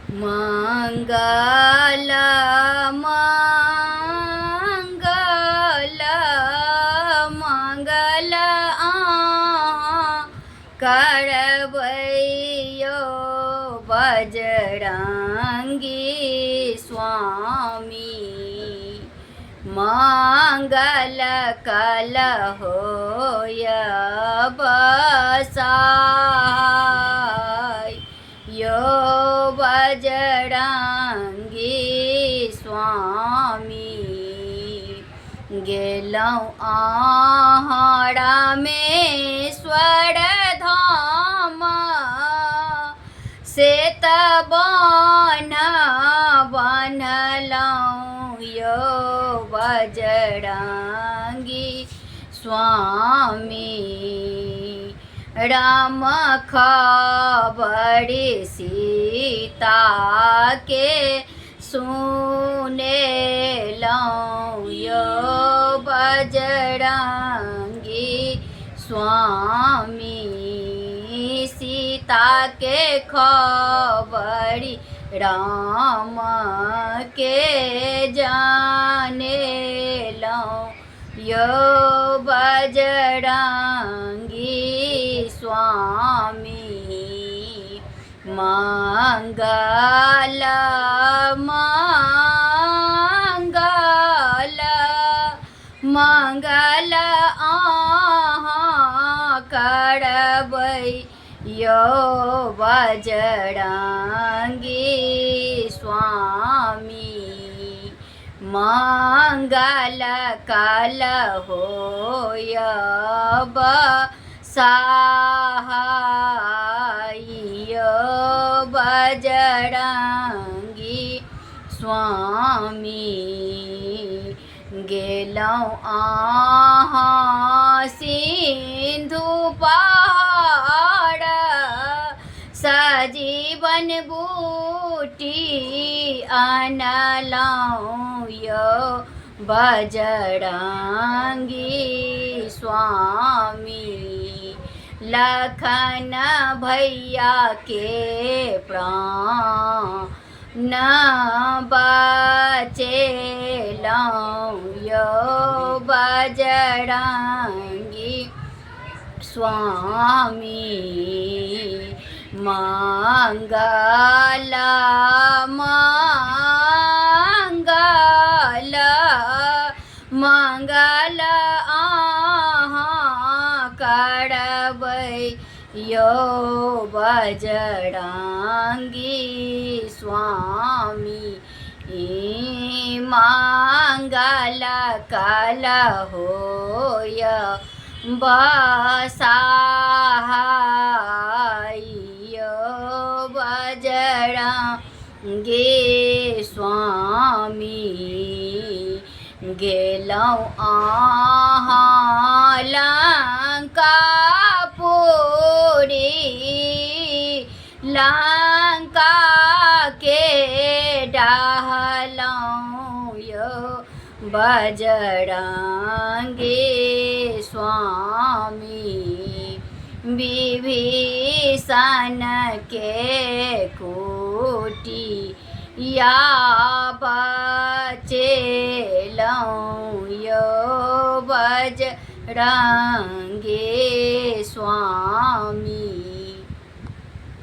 મંગલ મંગલ મંગલ કરવૈયો બજરંગી સ્વામી મંગલ કલ હોય બસાય યો બજરંગી સ્વામી गेलौं आहारामेश्वर धाम सेत बन बनलौं यो बजरंगी स्वामी राम खबरी सीता के सुने लौं यो बजरंगी स्वामी सीता के खबरी राम के जाने लौं यो बजरंगी स्वामी मंगल मंगल मंगल करबै यो बजरंगी स्वामी मंगल कल होय बसाय बजरंगी स्वामी गेलौं आहाँ सिंधु पहाड़ सजीवन बूटी अनलौं यो बजरंगी स्वामी लखन भैया के प्राण बचेलौं यो बजरंगी स्वामी मंगल मंगल मंगल करबै यो बजरंगी स्वामी मंगल कल होय बसाय यो बजरंगी स्वामी गेलौं आहाँ लंकापुरी लंका के डाहलौं यो बजरंगी स्वामी विभीषण के कुटी या बचेलौं यो बजरंगी स्वामी।